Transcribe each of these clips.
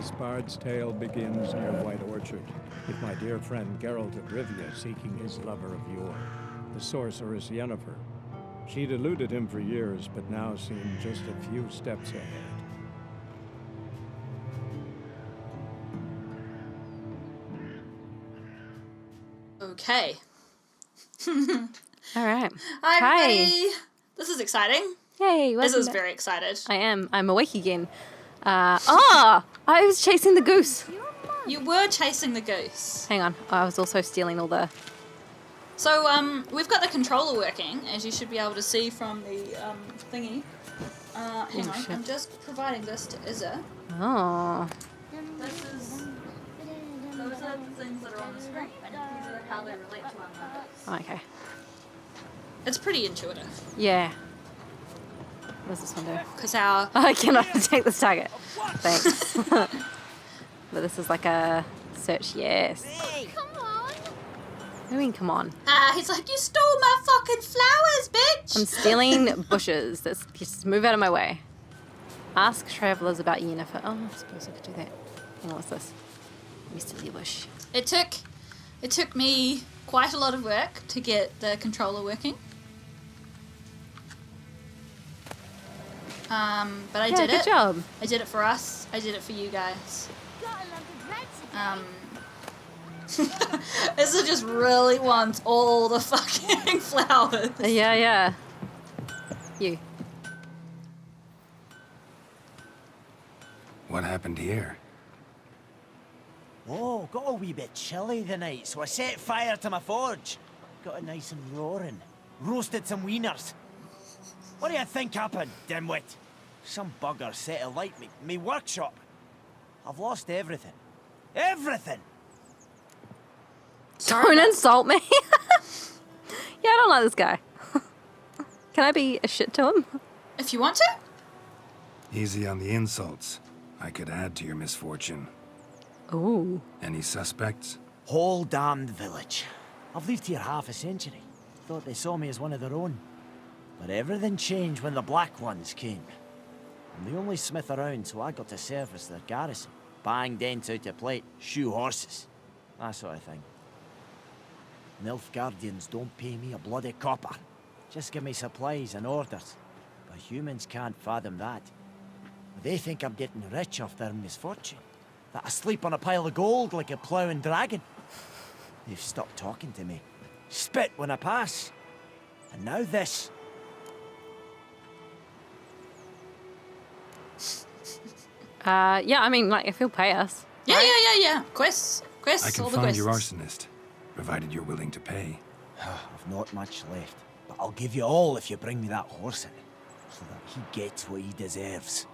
This bard's tale begins near White Orchard, with my dear friend Geralt of Rivia seeking his lover of yore, the sorceress Yennefer. She'd eluded him for years, but now seemed just a few steps ahead. Okay. All right. Hi, everybody. This is exciting. Yay. This is very excited. I am. I'm awake again. I was chasing the goose. You were chasing the goose. Hang on. I was also stealing all the... So, we've got the controller working, as you should be able to see from the thingy. Hang on. Shit. I'm just providing this to Izza. Oh. Those are the things that are on the screen, and these are how they relate to our numbers. Okay. It's pretty intuitive. Yeah. What does this one do? Because our... I cannot take this target. Thanks. But this is like a search. Yes. Hey, come on. What do you mean, come on? he's like, you stole my fucking flowers, bitch! I'm stealing bushes. Just move out of my way. Ask travelers about Yennefer. Oh, I suppose I could do that. Hang on, what's this? Let me steal your bush. It took me quite a lot of work to get the controller working. But I did it. Good job. I did it for us. I did it for you guys. Izza just really wants all the fucking flowers. Yeah. You. What happened here? Oh, got a wee bit chilly the night, so I set fire to my forge. Got it nice and roaring. Roasted some wieners. What do you think happened, dimwit? Some bugger set alight me workshop. I've lost everything. Everything! Don't insult me. Yeah, I don't like this guy. Can I be a shit to him? If you want to. Easy on the insults. I could add to your misfortune. Ooh. Any suspects? Whole damned village. I've lived here half a century. Thought they saw me as one of their own. But everything changed when the Black Ones came. I'm the only smith around, so I got to service their garrison. Bang dents out of plate, shoe horses. That sort of thing. NILFGAARDIANs don't pay me a bloody copper. Just give me supplies and orders. But humans can't fathom that. They think I'm getting rich off their misfortune. That I sleep on a pile of gold like a ploughing dragon. They've stopped talking to me. Spit when I pass. And now this. Yeah, I mean, like, if he'll pay us. Yeah, right? yeah. Quests, I can all the find quests. your arsonist, provided you're willing to pay. I've not much left. But I'll give you all if you bring me that horse in. So that he gets what he deserves.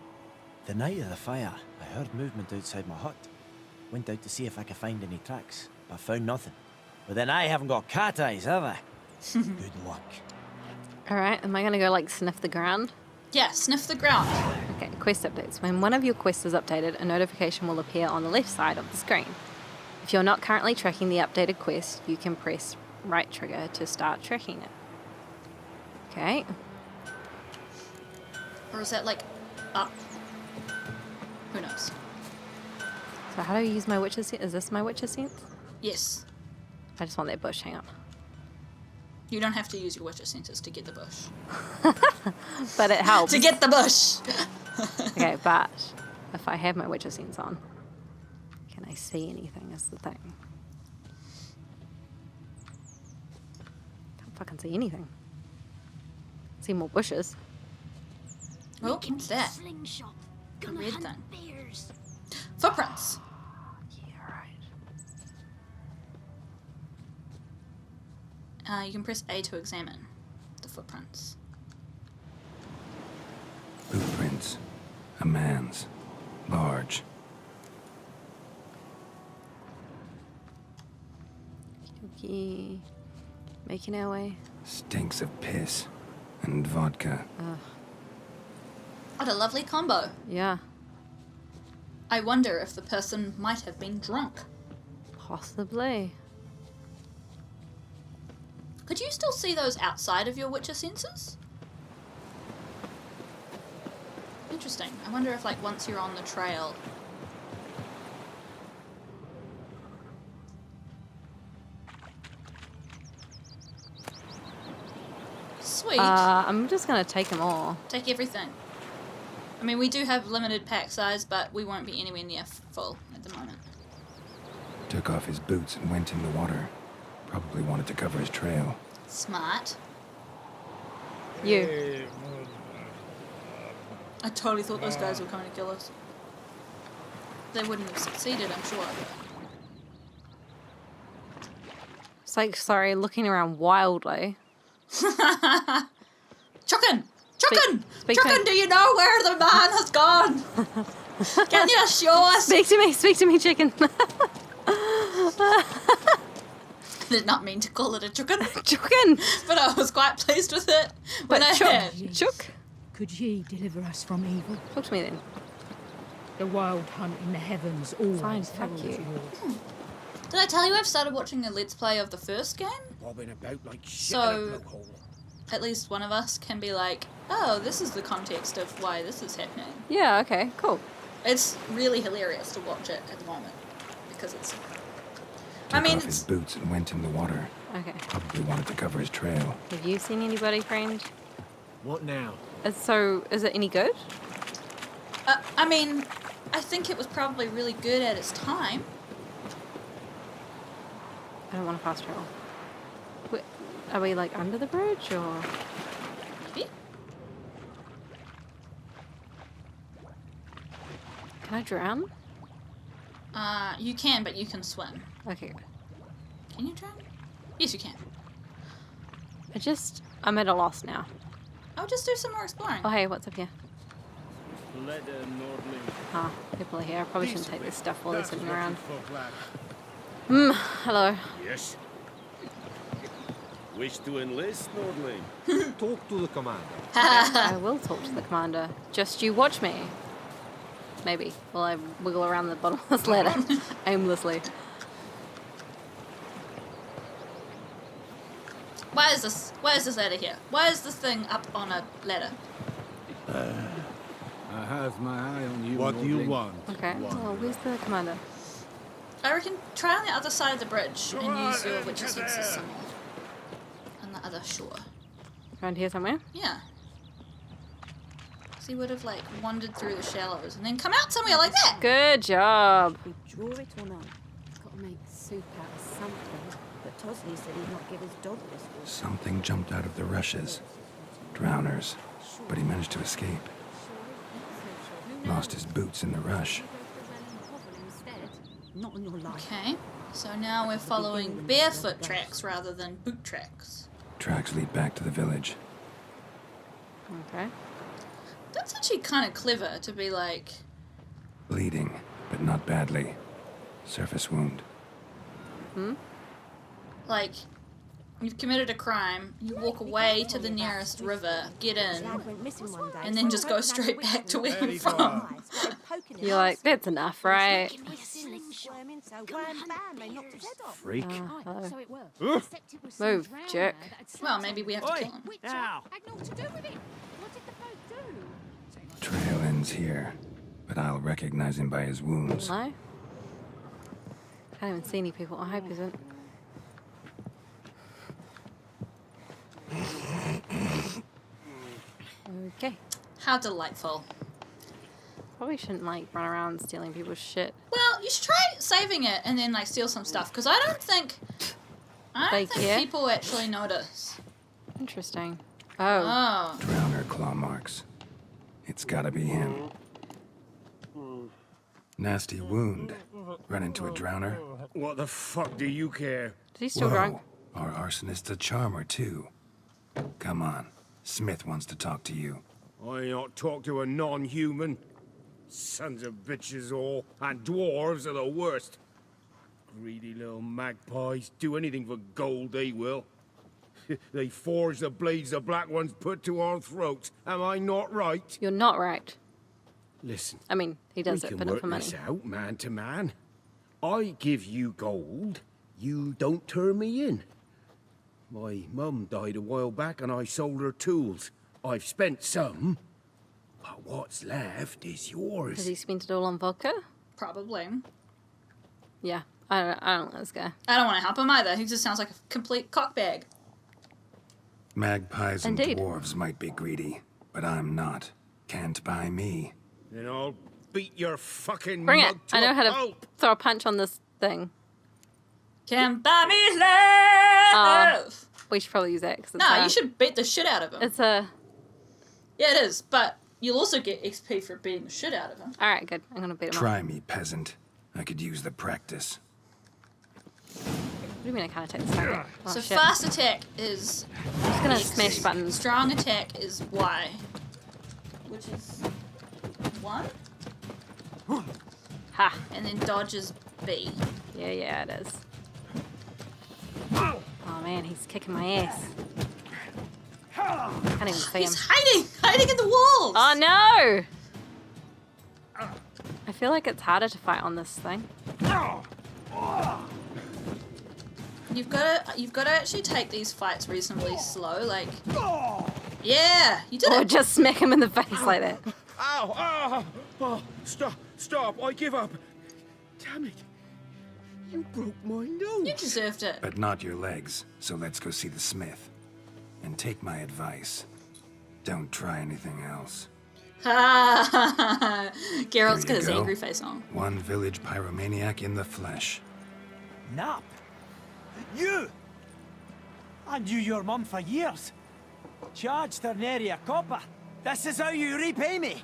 The night of the fire, I heard movement outside my hut. Went out to see if I could find any tracks, but found nothing. But then I haven't got cat eyes, have I? Good luck. Alright, am I gonna go, like, sniff the ground? Yeah, sniff the ground. Okay, quest updates. When one of your quests is updated, a notification will appear on the left side of the screen. If you're not currently tracking the updated quest, you can press right trigger to start tracking it. Okay. Or is that like up? Who knows? So how do I use my witch's sense? Is this my witch's sense? Yes. I just want that bush, hang on. You don't have to use your witcher senses to get the bush. But it helps. To get the bush! Okay, but if I have my witcher sense on, can I see anything is the thing. Can't fucking see anything. See more bushes. Oh, what's that? Slingshot. The Gonna red hunt thing. bears. Footprints. Yeah, right. You can press A to examine the footprints. Footprints. A man's. Large. Okay. Making our way. Stinks of piss. And vodka. What a lovely combo. Yeah, I wonder if the person might have been drunk. possibly. Could you still see those outside of your witcher senses? Interesting. I wonder if, like, once you're on the trail, each. I'm just gonna take them all. Take everything. I mean, we do have limited pack size, but we won't be anywhere near full at the moment. Took off his boots and went in the water. Probably wanted to cover his trail. Smart. You. I totally thought those guys were coming to kill us. They wouldn't have succeeded, I'm sure. It's like, sorry, looking around wildly. Chuckin! Speak to Chuckin, me. do you know where the man has gone? Can you show us? Speak to me, chicken. I did not mean to call it a chuckin, Chicken. but I was quite pleased with it when I heard. Chook. Could ye deliver us from evil? Talk to me then. The wild hunt in the heavens always Fine, fuck heralds you. war. Did I tell you I've started watching a Let's Play of the first game? Bobbing about like shit So- in a blowhole. At least one of us can be like, oh, this is the context of why this is happening. Yeah, okay, cool. It's really hilarious to watch it at the moment because it's. I Took mean, off his it's. boots and went in the water. Okay. Probably wanted to cover his trail. Have you seen anybody, friend? What now? So, is it any good? I mean, I think it was probably really good at its time. I don't want to fast travel. Are we like under the bridge or? Maybe. Can I drown? You can, but you can swim. Okay. Can you drown? Yes, you can. I'm at a loss now. I'll just do some more exploring. Oh, hey, what's up here? Ah, people are here. I probably shouldn't take this stuff while they're sitting around. Hello. Yes. Wish to enlist, Nordling? Talk to the commander. I will talk to the commander. Just you watch me. Maybe. While I wiggle around the bottom of this ladder aimlessly. Why is this ladder here? Why is this thing up on a ladder? I have my eye on you. What do you want? Okay. Well, where's the commander? I reckon try on the other side of the bridge and use your witch's senses some more. On the other shore. Around here somewhere? Yeah. So you would have like wandered through the shallows and then come out somewhere like that. Good job. We draw it or not. It's got to make soup out of something. But Tosley said he'd not give his dog this water. Something jumped out of the rushes. Drowners. But he managed to escape. Lost his boots in the rush. Not on your life. Okay. So now we're following barefoot tracks rather than boot tracks. Tracks lead back to the village. Okay. That's actually kind of clever to be like, Bleeding, but not badly. Surface wound. like, you've committed a crime, you walk away to the nearest river, get in, Dad went missing one day. and then just go straight back to where I'm from. You're like, that's enough, right? Squirming, so wham bam, they knocked his head off. Freak. Hello. So it worked. Except it was some Move, drowned jerk. man that had Well, maybe we have to kill him. Which Ow. had naught to do with it. What did the folk do? Trail ends here, but I'll recognize him by his wounds. No? Can't even see any people. I hope he isn't. Okay. How delightful. Probably shouldn't like run around stealing people's shit. Well, you should try saving it and then like steal some stuff, because I don't think They care? people actually notice. Interesting. Oh. Oh. Drowner claw marks. It's gotta be him. Nasty wound. Run into a drowner. What the fuck do you care? Is he still drunk? Our arsonist's a charmer, too. Come on. Smith wants to talk to you. I ain't not talk to a non-human. Sons of bitches all, and dwarves are the worst. Greedy little magpies, do anything for gold, they will. They forge the blades the black ones put to our throats. Am I not right? You're not right. Listen, I mean, he does we it, can but not work for money. this out, man to man. I give you gold, you don't turn me in. My mum died a while back and I sold her tools. I've spent some, but what's left is yours. Has he spent it all on vodka? Probably. Yeah. I don't know this guy. I don't want to help him either. He just sounds like a complete cockbag. Magpies and Indeed. dwarves might be greedy, but I'm not. Can't buy me. Then I'll beat your fucking Bring it. mug to I know a how to pulp. throw a punch on this thing. Can buy me love. We should probably use that. 'Cause it's No, you should beat the shit out of him. It's a... Yeah, it is, but you'll also get XP for beating the shit out of him. Alright, good. I'm gonna beat him up. Try me, peasant. I could use the practice. What do you mean I can't attack this target? Oh, So shit. fast attack is I'm just gonna smash buttons. strong attack is Y, which is 1, Ha! and then dodge is B. Yeah, it is. Oh man, he's kicking my ass. Can't even see him. He's hiding in the walls. Oh no! I feel like it's harder to fight on this thing. You've got to actually take these fights reasonably slow. Like, yeah, you did Or it. just smack him in the face like that. Ow! Ah! Oh, stop! I give up. Damn it! You broke my nose. You deserved it. But not your legs, so let's go see the smith. And take my advice. Don't try anything else. Ha! Geralt's got Here you his go. angry face on. One village pyromaniac in the flesh. Nap? You! I knew your mum for years. Charged her nary a copper. This is how you repay me.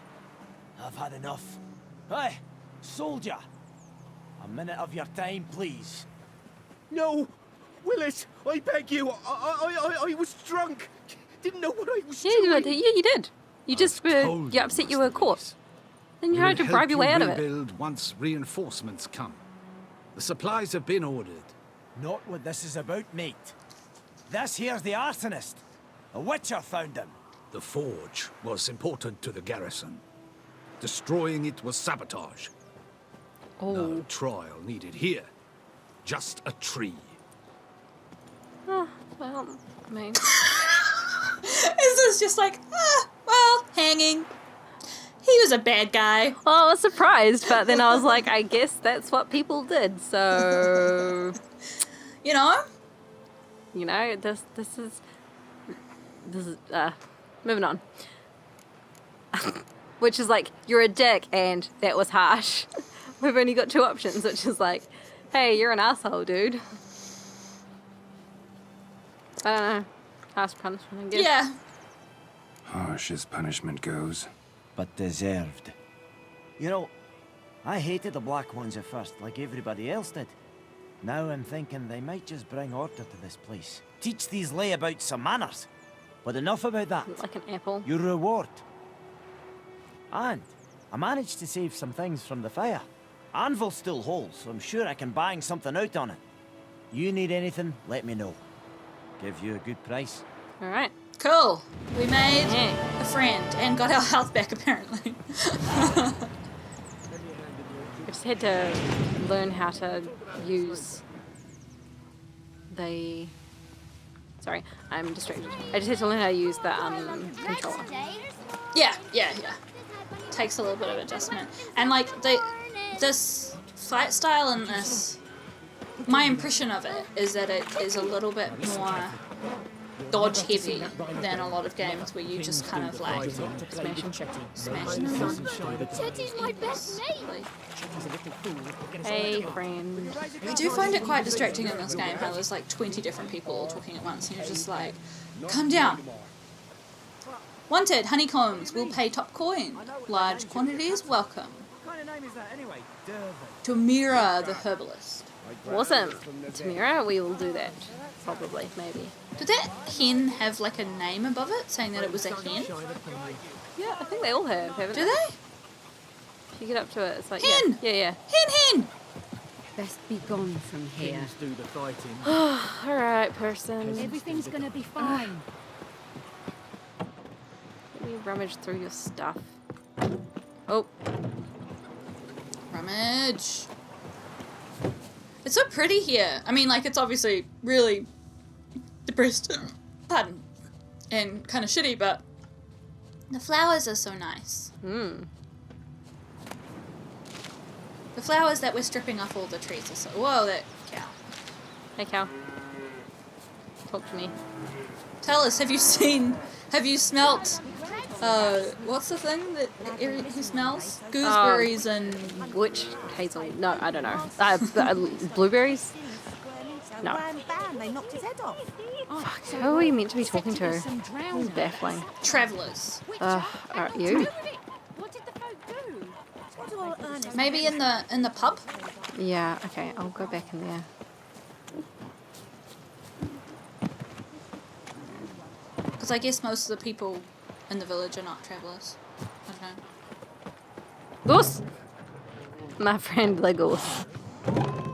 I've had enough. Hey, soldier. A minute of your time, please. No, Willis, I beg you. I was drunk. Didn't know what I was Yeah, doing. you did. You just were... You upset you were caught. Then you tried to bribe your way out of it. Rebuild once reinforcements come. The supplies have been ordered. Not what this is about, mate. This here's the arsonist. A witcher found him. The forge was important to the garrison. Destroying it was sabotage. Oh. No trial needed here. Just a tree. Oh, well, I mean... This is just like, well, hanging. He was a bad guy. Well, I was surprised, but then I was like, I guess that's what people did, so... You know? You know, this is, moving on. Which is like, you're a dick, and that was harsh. We've only got two options, which is like, hey, you're an asshole, dude. I don't know. Harsh punishment, I guess. Yeah. Harsh as punishment goes. But deserved. You know, I hated the Black Ones at first, like everybody else did. Now I'm thinking they might just bring order to this place. Teach these layabouts some manners. But enough about that. Like an apple. Your reward. And I managed to save some things from the fire. Anvil still holds, so I'm sure I can bang something out on it. You need anything, let me know. Give you a good price. Alright. Cool. We made Yeah. a friend and got our health back, apparently. I just had to learn how to use the... Sorry, I'm distracted. I just had to learn how to use the controller. Yeah. Takes a little bit of adjustment. And like this fight style in this, my impression of it is that it is a little bit more dodge heavy than a lot of games where you just kind of like smash them. Chetty's my best mate. Hey, friend. I do find it quite distracting in this game how there's like 20 different people all talking at once and you're just like, calm down. Wanted, honeycombs, will pay top coin. Large quantities, welcome. What kind of name is that anyway? To Mira the herbalist. Awesome. Tamira, we will do that. Probably, maybe. Did that hen have like a name above it saying that it was a hen? Yeah, I think they all have, haven't Do they? If you get up to it, it's like... Hen! Yeah. Hen! Best be gone from here. do the fighting. Alright, person. Everything's gonna be fine. Let me rummage through your stuff. Oh. Rummage. It's so pretty here. I mean, like, it's obviously really depressed. Pardon. And kind of shitty, but the flowers are so nice. Hmm. The flowers that we're stripping off all the trees are so... Whoa, that cow. Hey, cow. Talk to me. Tell us, have you smelt, what's the thing that he smells? Gooseberries and... Which hazel? No, I don't know. Blueberries? No. They knocked his head off. Fuck, who are you meant to be talking to? This is baffling. Travellers. Alright, you? What did the folk do? What do all earnest Maybe in the pub? Yeah, okay, I'll go back in there. Because I guess most of the people in the village are not travellers. I don't know. Goose! My friend the goose.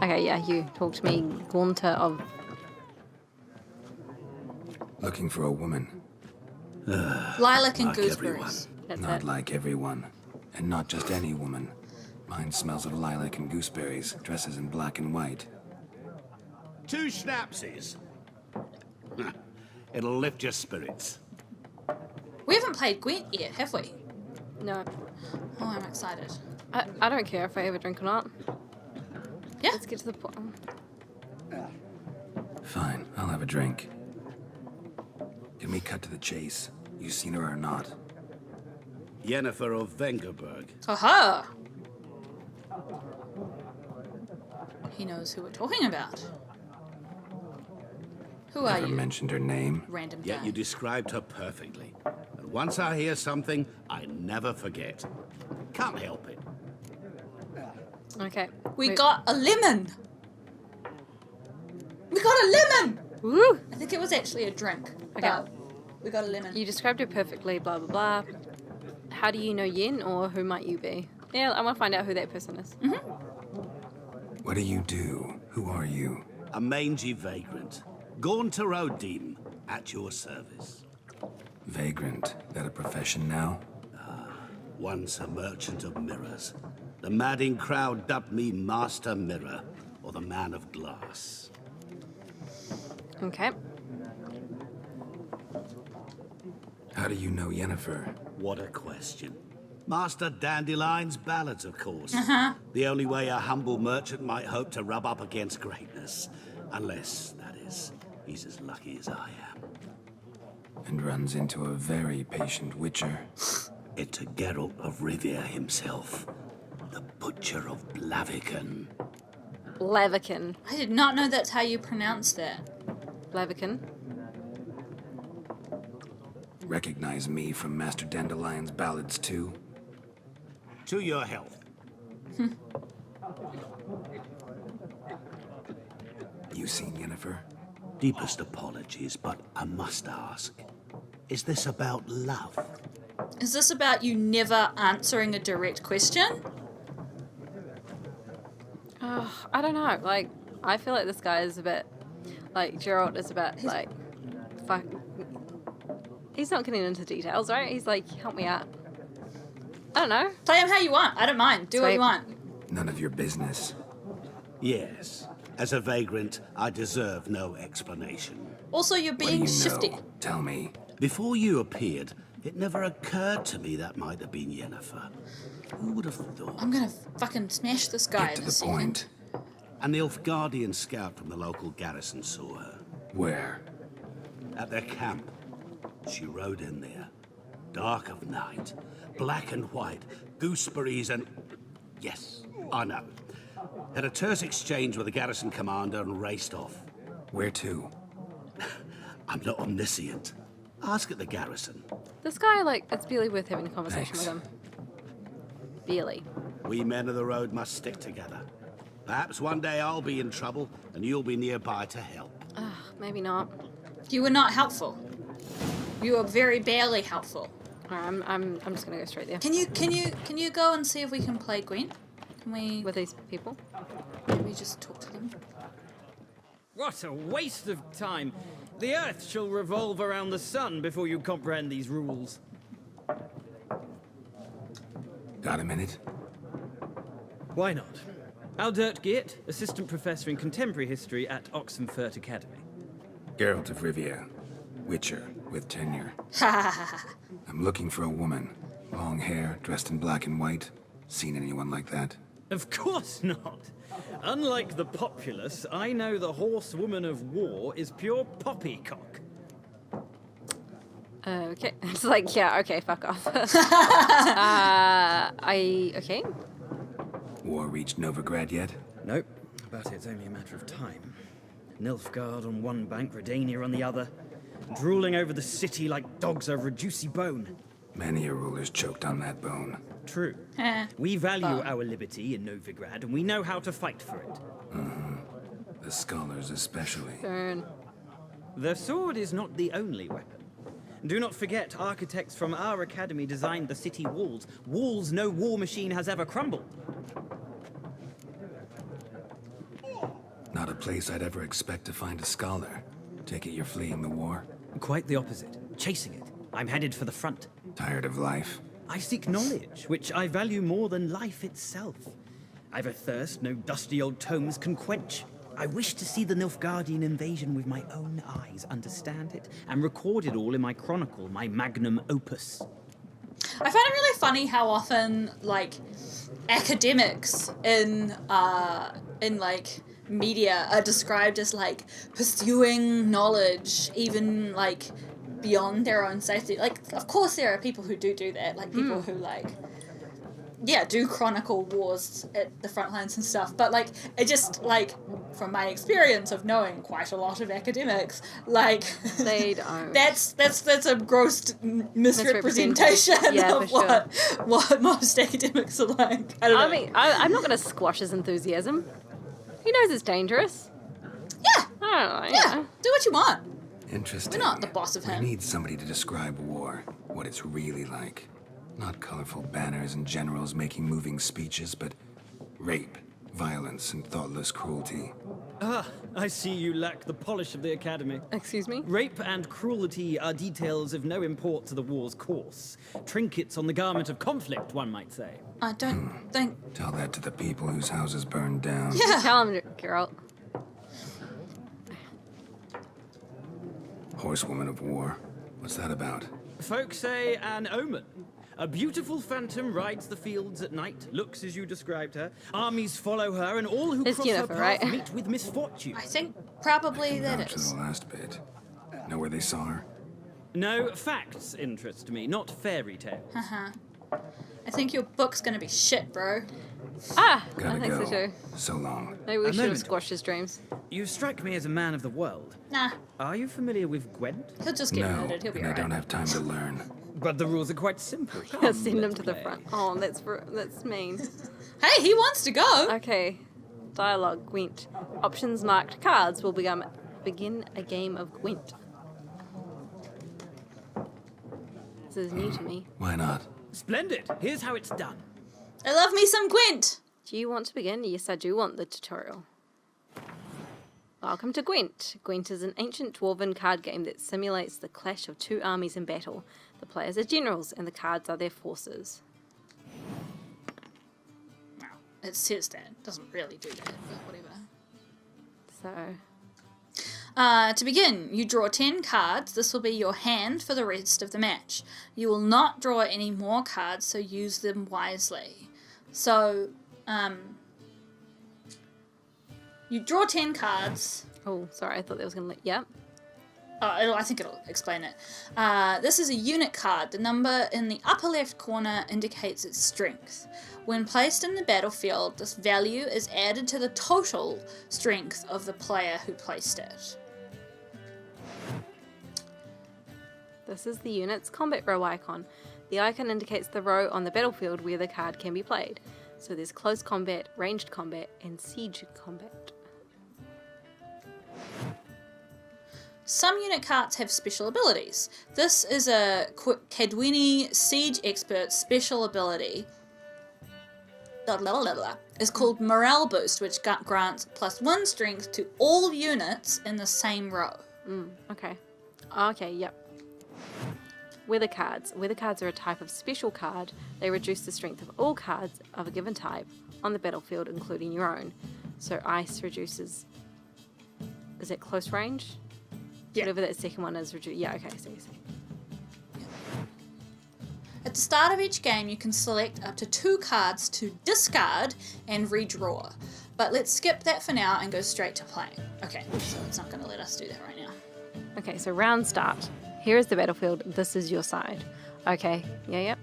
Okay, yeah, you. Talk to me. Gaunter of... Looking for a woman. Lilac and Like gooseberries. That's Not it. like every one. And not just any woman. Mine smells of lilac and gooseberries, dresses in black and white. 2 schnapsies. It'll lift your spirits. We haven't played Gwent yet, have we? No. Oh, I'm excited. I don't care if I have a drink or not. Yeah. Let's get to the point. Fine, I'll have a drink. Can we cut to the chase? You seen her or not? Yennefer of Vengerberg. Aha! He knows who we're talking about. Who are Never you? mentioned her name. Random Yet guy. you described her perfectly. And once I hear something, I never forget. Can't help it. Okay. We got a lemon! We got a lemon! Woo! I think it was actually a drink. Okay. But we got a lemon. You described it perfectly, blah, blah, blah. How do you know Yen, or who might you be? Yeah, I want to find out who that person is. What do you do? Who are you? A mangy vagrant. Gaunter Odim, at your service. Vagrant. That a profession now? Once a merchant of mirrors. The madding crowd dubbed me Master Mirror, or the Man of Glass. Okay. How do you know Yennefer? What a question. Master Dandelion's ballads, of course. The only way a humble merchant might hope to rub up against greatness. Unless, that is, he's as lucky as I am. And runs into a very patient witcher. Into Geralt of Rivia himself. The Butcher of Blaviken. Blaviken. I did not know that's how you pronounce that. Blaviken. Recognize me from Master Dandelion's ballads too? To your health. You seen Yennefer? Deepest apologies, but I must ask. Is this about love? Is this about you never answering a direct question? I don't know. Like, I feel like this guy is a bit... Like, Geralt is a bit, like... Fuck. He's not getting into details, right? He's like, help me out. I don't know. Play him how you want. I don't mind. Do what Sweet. you want. None of your business. Yes. As a vagrant, I deserve no explanation. Also, you're What do being you shifty. know? Tell me. Before you appeared, it never occurred to me that might have been Yennefer. Who would have thought? I'm gonna fucking smash this guy Get to in a the second. point. A NILFGAARDIAN scout from the local garrison saw her. Where? At their camp. She rode in there. Dark of night. Black and white. Gooseberries and... Yes, I know. Had a terse exchange with the garrison commander and raced off. Where to? I'm not omniscient. Ask at the garrison. This guy, like, it's barely worth having a conversation Thanks. with him. Barely. We men of the road must stick together. Perhaps one day I'll be in trouble and you'll be nearby to help. Maybe not. You were not helpful. You were very barely helpful. Alright, I'm just gonna go straight there. Can you go and see if we can play Gwent? Can we? With these people? Can we just talk to them? What a waste of time. The Earth shall revolve around the sun before you comprehend these rules. Got a minute? Why not? Aldert Geert, Assistant Professor in Contemporary History at Oxenfurt Academy. Geralt of Rivia. Witcher with tenure. I'm looking for a woman. Long hair, dressed in black and white. Seen anyone like that? Of course not. Unlike the populace, I know the horsewoman of war is pure poppycock. Okay. It's like, yeah, okay, fuck off. Okay. War reached Novigrad yet? Nope, but it's only a matter of time. Nilfgaard on one bank, Redania on the other, drooling over the city like dogs over a juicy bone. Many a ruler's choked on that bone. True. We value our liberty in Novigrad, and we know how to fight for it. The scholars especially. Burn. The sword is not the only weapon. Do not forget, architects from our academy designed the city walls. Walls no war machine has ever crumbled. Not a place I'd ever expect to find a scholar. Take it you're fleeing the war? Quite the opposite. Chasing it. I'm headed for the front. Tired of life? I seek knowledge, which I value more than life itself. I've a thirst no dusty old tomes can quench. I wish to see the Nilfgaardian invasion with my own eyes, understand it, and record it all in my chronicle, my magnum opus. I find it really funny how often, like, academics in like, media are described as, like, pursuing knowledge, even, like, beyond their own safety. Like, of course there are people who do that, like, people who, like, yeah, do chronicle wars at the front lines and stuff, but, like, it just, like, from my experience of knowing quite a lot of academics, like, They don't. that's a gross misrepresentation Yeah, of for sure. what most academics are like. I don't know. I mean, I'm not going to squash his enthusiasm. He knows it's dangerous. Yeah, I don't know. yeah, do what you want. Interesting. We're not the boss of him. We need somebody to describe war, what it's really like. Not colorful banners and generals making moving speeches, but rape, violence, and thoughtless cruelty. Ah, I see you lack the polish of the academy. Excuse me? Rape and cruelty are details of no import to the war's course. Trinkets on the garment of conflict, one might say. I don't think... Tell that to the people whose houses burned down. Yeah. Tell him, Geralt. Horsewoman of war. What's that about? Folk say an omen. A beautiful phantom rides the fields at night, looks as you described her. Armies follow her, and all who It's cross her Jennifer, path right? meet with misfortune. I think probably that Vouch for is. the last bit. Know where they saw her? No, facts interest me, not fairy tales. I think your book's gonna be shit, bro. Ah, Gotta I think go. so too. So long. Maybe we A should have moment. squashed his dreams. You strike me as a man of the world. Nah, Are you familiar with Gwent? he'll just get No, murdered. He'll be and I don't alright. have time to learn. But the rules are quite simple. Send him let's to the play. front. Oh, that's mean. Hey, he wants to go. Okay. Dialogue, Gwent. Options marked cards will begin a game of Gwent. This is new to me. Why not? Splendid. Here's how it's done. I love me some Gwent. Do you want to begin? Yes, I do want the tutorial. Welcome to Gwent. Gwent is an ancient dwarven card game that simulates the clash of two armies in battle. The players are generals and the cards are their forces. Wow, it says that. It doesn't really do that, but whatever. So, To begin, you draw 10 cards. This will be your hand for the rest of the match. You will not draw any more cards, so use them wisely. So, you draw 10 cards. oh, sorry, I thought that was going to let, yeah. I think it'll explain it. This is a unit card. The number in the upper left corner indicates its strength. When placed in the battlefield, this value is added to the total strength of the player who placed it. This is the unit's combat row icon. The icon indicates the row on the battlefield where the card can be played. So there's close combat, ranged combat, and siege combat. Some unit cards have special abilities. This is a Cadwini Siege Expert special ability. It's called Morale Boost, which grants +1 strength to all units in the same row. Okay. Okay, yep. Weather cards. Weather cards are a type of special card. They reduce the strength of all cards of a given type on the battlefield, including your own. So ice reduces... Is it close range? Yeah. Whatever that second one is reduced. Yeah, okay, so you see. the start of each game, you can select up to 2 cards to discard and redraw. But let's skip that for now and go straight to playing. Okay, so it's not going to let us do that right now. Okay, so round start. Here is the battlefield. This is your side. Okay, yep.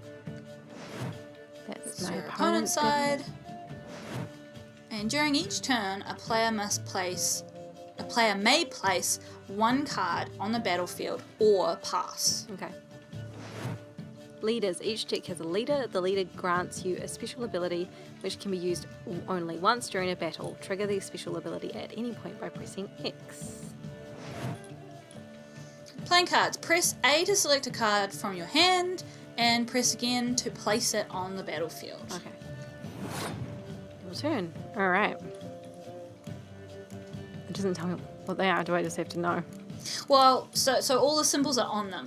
That's my your opponent's side. And during each turn, a player may place 1 card on the battlefield or pass. Okay. Leaders. Each deck has a leader. The leader grants you a special ability which can be used only once during a battle. Trigger the special ability at any point by pressing X. Playing cards. Press A to select a card from your hand and press again to place it on the battlefield. Okay. Your turn. Alright. It doesn't tell me what they are. Do I just have to know? Well, so all the symbols are on them.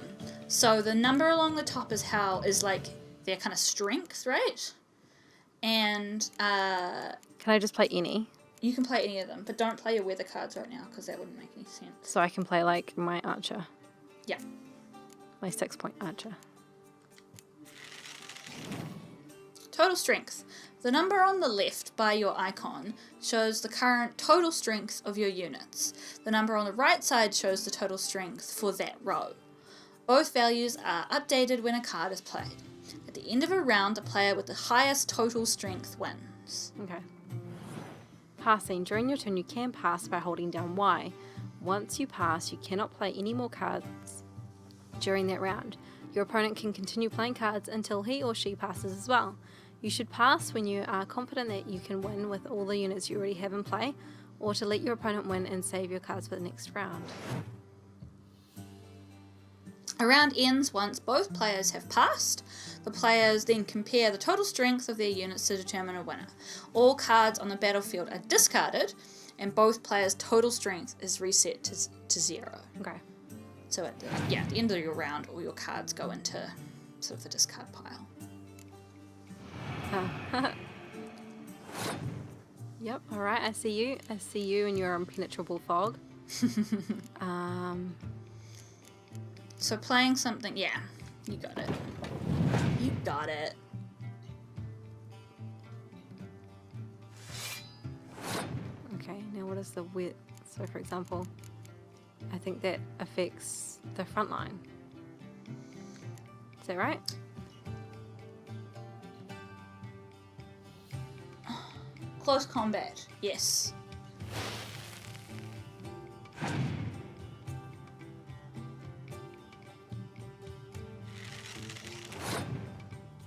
So the number along the top is like their kind of strength, right? And can I just play any? You can play any of them, but don't play your weather cards right now because that wouldn't make any sense. So I can play like my archer. Yeah. My 6-point archer. Total strength. The number on the left by your icon shows the current total strength of your units. The number on the right side shows the total strength for that row. Both values are updated when a card is played. At the end of a round, the player with the highest total strength wins. Okay. Passing. During your turn, you can pass by holding down Y. Once you pass, you cannot play any more cards during that round. Your opponent can continue playing cards until he or she passes as well. You should pass when you are confident that you can win with all the units you already have in play, or to let your opponent win and save your cards for the next round. A round ends once both players have passed. The players then compare the total strength of their units to determine a winner. All cards on the battlefield are discarded, and both players' total strength is reset to 0. Okay. So at the end of your round, all your cards go into sort of the discard pile. Yep, alright, I see you. I see you in your impenetrable fog. So playing something, yeah, you got it. You got it. Okay, now what is the width? So for example, I think that affects the front line. Is that right? Close combat, yes.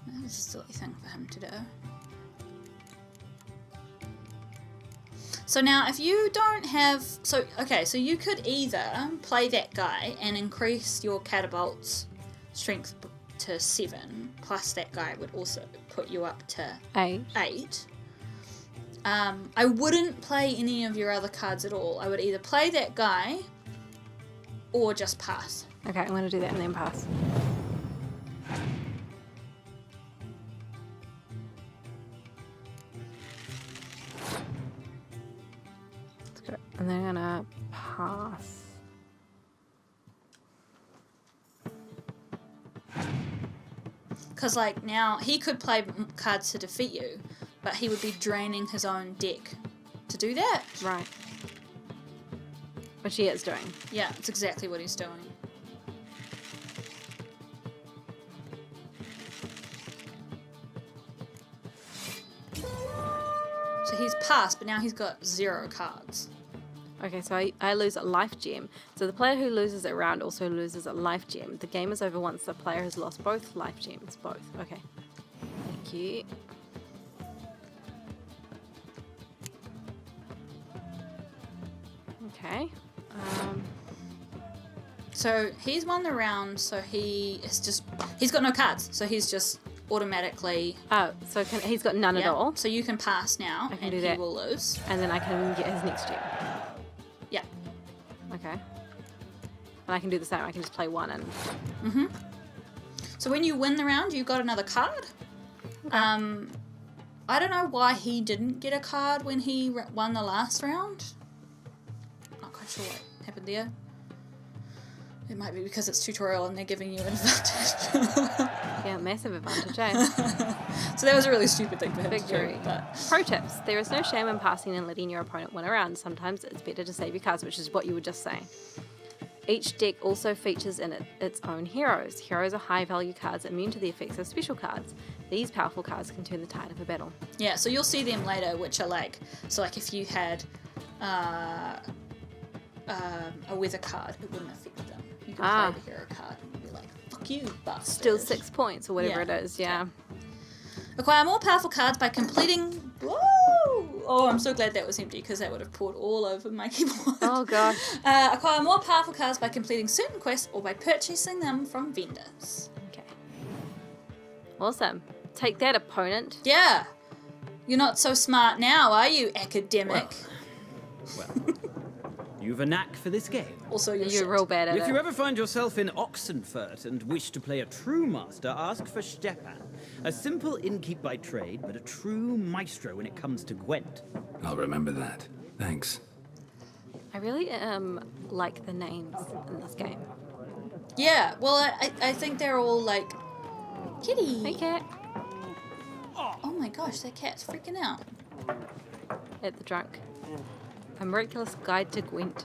That's a silly thing for him to do. So now if you don't have... So you could either play that guy and increase your catapult's strength to 7, plus that guy would also put you up to 8. I wouldn't play any of your other cards at all. I would either play that guy or just pass. Okay, I'm going to do that and then pass. And then I'm going to pass. Because, like, now he could play cards to defeat you, but he would be draining his own deck to do that. Right. Which he is doing. Yeah, it's exactly what he's doing. So he's passed, but now he's got 0 cards. Okay, so I lose a life gem. So the player who loses a round also loses a life gem. The game is over once the player has lost both life gems. Both. Okay. Thank you. Okay. So he's won the round, so he's got no cards, so he's just automatically... Oh, so he's got none at all? So you can pass now, I can and do he that. will lose. And then I can get his next gem. Yeah. Okay. And I can do the same, I can just play one and... Mm-hmm. So when you win the round, you got another card. Okay. I don't know why he didn't get a card when he won the last round. Not quite sure what happened there. It might be because it's tutorial and they're giving you an advantage. Yeah, massive advantage, eh? So that was a really stupid thing for him Victory. to do. But Pro tips. There is no shame in passing and letting your opponent win a round. Sometimes it's better to save your cards, which is what you were just saying. Each deck also features in it its own heroes. Heroes are high-value cards immune to the effects of special cards. These powerful cards can turn the tide of a battle. yeah, so you'll see them later, which are like, so like if you had a weather card, it wouldn't affect them. You can play the hero card and be like, fuck you, bastard. Still 6 points or whatever Yeah. it is, yeah. Acquire more powerful cards by completing... Whoa! Oh, I'm so glad that was empty because that would have poured all over my keyboard. Oh gosh. Acquire more powerful cards by completing certain quests or by purchasing them from vendors. Okay. Awesome. Take that, opponent. Yeah. You're not so smart now, are you, academic? Well, you've a knack for this game. Also, You're real bad at If it. you ever find yourself in Oxenfurt and wish to play a true master, ask for Stepan. A simple innkeep by trade, but a true maestro when it comes to Gwent. I'll remember that. Thanks. I really like the names in this game. Yeah, well, I think they're all like... Kitty! Hey, cat. Oh my gosh, that cat's freaking out. At the drunk. A Miraculous Guide to Gwent.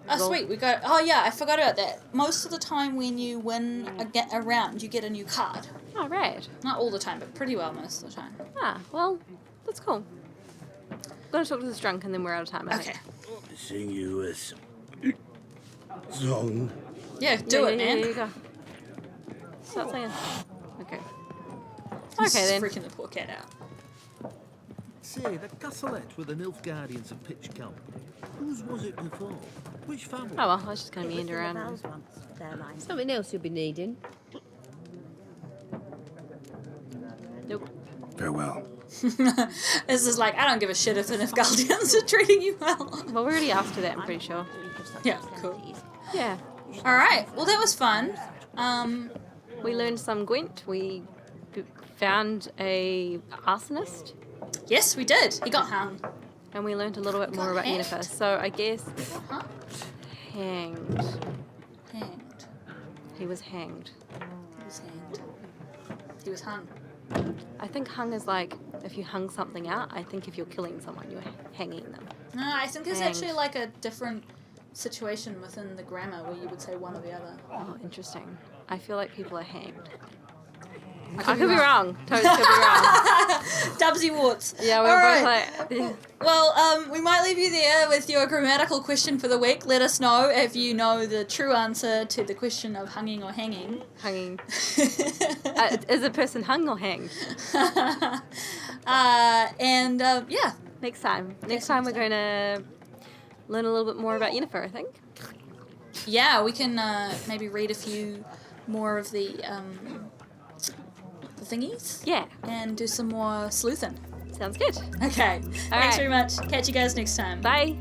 Oh, Well- sweet, we got... Oh, yeah, I forgot about that. Most of the time when you win a round, you get a new card. Oh, right. Not all the time, but pretty well most of the time. Ah, well, that's cool. I'm gonna talk to this drunk and then we're out of time, I Okay. think. Sing you a song. Yeah, do it, man. Yeah, you go. Start saying. Okay. He's Okay, then. freaking the poor cat out. Say, the castleette with the NILFGAARDIANs have pitched camp. Whose was it before? Which family? Oh well, I was just gonna meander around. Something else you'll be needing. Nope. Farewell. This is like, I don't give a shit if the NILFGAARDIANs are treating you well. Well, we already asked her that, I'm pretty sure. Yeah, cool. Yeah. Alright, well that was fun. We learned some Gwent. We found a arsonist. Yes, we did. He got hung. And we learned a little bit more Got about hanged. Yennefer. So I guess Huh? hanged. Hanged. He was hanged. He was hanged. He was hung. I think hung is like if you hung something out. I think if you're killing someone, you're hanging them. No, I think there's Hanged. actually like a different situation within the grammar where you would say one or the other. Oh, interesting. I feel like people are hanged. I I could be wrong. Toads could be wrong. Dubsy warts. Yeah, we're Alright. both like. Yeah. Well, we might leave you there with your grammatical question for the week. Let us know if you know the true answer to the question of hunging or hanging. Hanging. Is a person hung or hanged? Yeah. Next time. Next time we're going to learn a little bit more about Yennefer, I think. Yeah, we can maybe read a few more of the thingies. Yeah. And do some more sleuthing. Sounds good. Okay. Thanks right. very much. Catch you guys next time. Bye.